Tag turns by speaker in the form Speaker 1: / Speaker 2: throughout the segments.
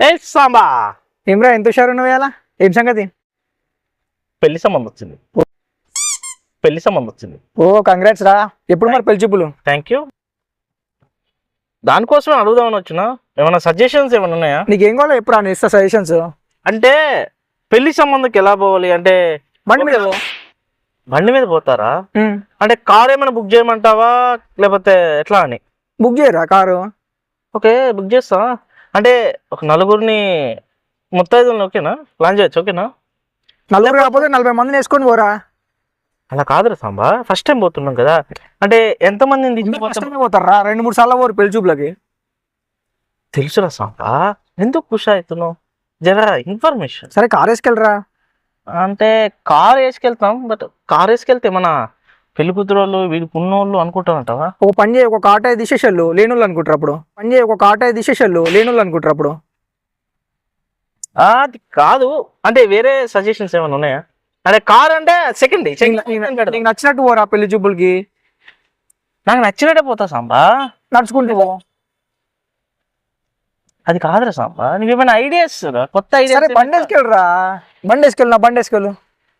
Speaker 1: ఏ సాంబా
Speaker 2: ఏమ్రా ఎంత హుషారు ఉన్నావు ఇలా? ఏం సంగతి?
Speaker 1: పెళ్లి సంబంధం వచ్చింది. పెళ్లి సంబంధం వచ్చింది.
Speaker 2: ఓ కంగ్రాట్స్ రా. ఎప్పుడు మరి పెళ్లి చూపులు?
Speaker 1: Thank you. దానికోసమే అడుగుదామని వచ్చిన. ఏమైనా సజెషన్స్ ఏమైనా ఉన్నాయా?
Speaker 2: నీకేం కావాలో ఎప్పుడు అని ఇస్తా సజెషన్స్.
Speaker 1: అంటే పెళ్లి సంబంధంకి ఎలా పోవాలి అంటే
Speaker 2: బండి మీద పో.
Speaker 1: బండి మీద పోతారా? అంటే కార్ ఏమైనా బుక్ చేయమంటావా లేకపోతే ఎట్లా అని?
Speaker 2: బుక్ చేయరా కారు?
Speaker 1: ఓకే బుక్ చేస్తా. అంటే ఒక నలుగురిని మొత్తం ఓకేనా? ప్లాన్ చేయొచ్చు ఓకేనా?
Speaker 2: నలుగురు కాకపోతే 40 మందిని వేసుకొని పోరా.
Speaker 1: అలా కాదురా సాంబా, ఫస్ట్ టైం పోతున్నాం కదా. అంటే ఎంతమందిని తీసుకుపోతాం?
Speaker 2: పోతారా 2-3 సార్లు పోరు పెళ్లి చూపులకి.
Speaker 1: తెలుసురా సాంబా, ఎందుకు ఖుషి అవుతున్నావు? జర ఇన్ఫర్మేషన్.
Speaker 2: సరే కార్ వేసుకెళ్ళరా.
Speaker 1: అంటే కార్ వేసుకెళ్తాం, బట్ కార్ వేసుకెళ్తే మన పెళ్లి కూతురు వాళ్ళు వీడికి ఉన్నోళ్ళు అనుకుంటారంటావా?
Speaker 2: ఒక పని చేయి, ఒక ఆటో తీసేసాళ్ళు లేనోళ్ళు అనుకుంటారు అప్పుడు. పని చేయి, ఒక ఆటో తీసేసాళ్ళు లేనోళ్ళు అనుకుంటారు అప్పుడు.
Speaker 1: అది కాదు, అంటే వేరే సజెషన్స్ ఏమైనా ఉన్నాయా? అంటే కార్ అంటే సెకండ్
Speaker 2: నీకు నచ్చినట్టు పోరా పెళ్లి చూపులకి.
Speaker 1: నాకు నచ్చినట్టే పోతా సాంబా.
Speaker 2: నడుచుకుంటూ పో.
Speaker 1: అది కాదురా సాంబా, నీకేమైనా ఐడియాస్ కొత్త ఐడియా?
Speaker 2: సరే బండి వేసుకెళ్ళరా. బండి వేసుకెళ్ళు.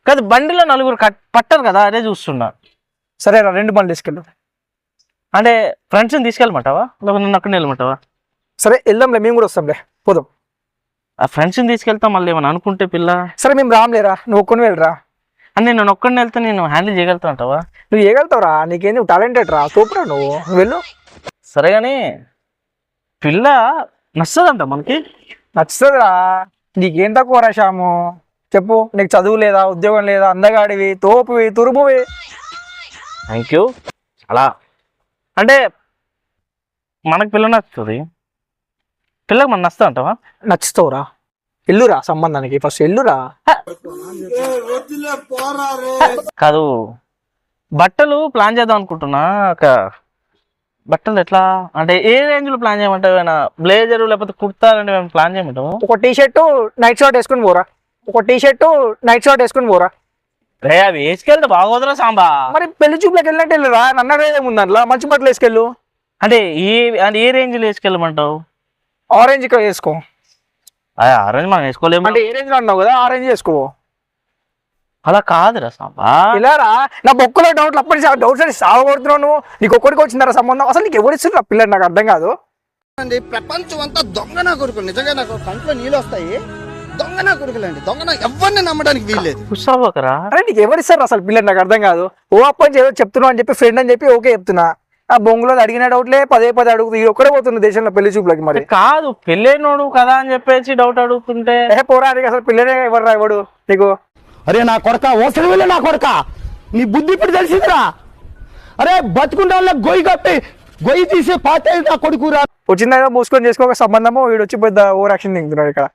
Speaker 1: కాదు, బండిలో నలుగురు పట్టరు కదా, అదే చూస్తున్నా.
Speaker 2: సరే రా 2 బండ్లు వేసుకెళ్ళు.
Speaker 1: అంటే ఫ్రెండ్స్ని తీసుకెళ్ళమంటావా లేకపోతే నన్ను అక్కడిని వెళ్ళమంటావా?
Speaker 2: సరే వెళ్దాంలే, మేము కూడా వస్తాంలే, పోదాం.
Speaker 1: ఆ ఫ్రెండ్స్ని తీసుకెళ్తాం, మళ్ళీ ఏమైనా అనుకుంటే పిల్ల.
Speaker 2: సరే మేము రామ్లేరా, నువ్వు ఒక్కని వెళ్ళరా.
Speaker 1: అంటే నేను ఒక్కడిని వెళ్తే నేను హ్యాండిల్ చేయగలుగుతా అంటావా?
Speaker 2: నువ్వు చేయగలుగుతావురా, నీకేం నువ్వు టాలెంటెడ్ రా, సూపర్ నువ్వు వెళ్ళు.
Speaker 1: సరే కానీ పిల్ల నచ్చదంట మనకి.
Speaker 2: నచ్చుతుందిరా. నీకేం తక్కువ రా శ్యాము, చెప్పు. నీకు చదువు లేదా, ఉద్యోగం లేదా, అందగాడివి, తోపువి, తురుమువి.
Speaker 1: Thank you. అలా అంటే మనకు పిల్ల నచ్చుతుంది, పిల్లకి మన నచ్చదు అంటావా?
Speaker 2: నచ్చుతావురా, ఎల్లురా సంబంధానికి, ఫస్ట్ ఎల్లురా.
Speaker 1: కాదు, బట్టలు ప్లాన్ చేద్దాం అనుకుంటున్నా. బట్టలు ఎట్లా అంటే ఏ రేంజ్ లో ప్లాన్ చేయమంటావు? ఏమైనా బ్లేజర్ లేకపోతే కుర్తా లాంటివి ప్లాన్ చేయమంటావు?
Speaker 2: ఒక టీ షర్టు నైట్ షార్ట్ వేసుకుని పోరా.
Speaker 1: రే అవి వేసుకెళ్తే బాగోదురా సాంబా.
Speaker 2: మరి పెళ్లి చూపులకు వెళ్ళినట్టు వెళ్ళురా, నన్నదేముంది దాంట్లో, మంచి బట్టలు వేసుకెళ్ళు.
Speaker 1: అంటే ఏ రేంజ్ లో వేసుకెళ్ళమంటావు?
Speaker 2: ఆరెంజ్ వేసుకో.
Speaker 1: ఆరెంజ్ మనం వేసుకోలేము.
Speaker 2: అంటే ఏ రేంజ్ లో అన్నావు కదా, ఆరెంజ్ వేసుకో.
Speaker 1: అలా కాదురా సాంబా.
Speaker 2: ఇలారా నా బొక్కలో డౌట్లు అప్పటి డౌట్స్ అని సాగొడుతున్నావు నువ్వు. నీకు ఒక్కడికి వచ్చిందరా సంబంధం? అసలు నీకు ఎవరు ఇస్తున్నారు పిల్లలు? నాకు అర్థం కాదు.
Speaker 3: ప్రపంచం అంతా దొంగ నా కొడుకులు. నిజంగా నాకు కంట్లో నీళ్ళు వస్తాయి. దొంగ నా కొడుకులండి, దొంగ ఎవరిని నమ్మడానికి వీల్లేదు.
Speaker 1: కుసావకరా.
Speaker 2: అరే నీకు ఎవరు ఇస్తారు అసలు పిల్లలు? నాకు అర్థం కాదు. ఓ అప్పని ఏదో చెప్తున్నావు అని చెప్పి ఫ్రెండ్ అని చెప్పి ఓకే చెప్తున్నా. ఆ బొంగులో అడిగిన డౌట్లే పదే అడుగుతుంది. ఇది ఒక్కడే పోతుంది దేశంలో పెళ్లి చూపులకి. మరి
Speaker 1: కాదు, పెళ్ళైనోడు కదా అని చెప్పేసి డౌట్ అడుగుతుంటే
Speaker 2: పోరా. అసలు పిల్లనే ఎవరు ఎవడు నీకు?
Speaker 3: అరే నా కొడక, ఓసరి వెళ్ళి నా కొడక, నీ బుద్ధి ఇప్పుడు తెలిసిందిరా. అరే బతుకుంటే వాళ్ళ గొయ్యి కప్పి గొయ్యి తీసే పాత నా కొడుకురా.
Speaker 2: వచ్చిందా మూసుకొని చేసుకోక సంబంధము. వీడు వచ్చి పెద్ద ఓవర్ యాక్షన్ దిగుతున్నాడు ఇక్కడ.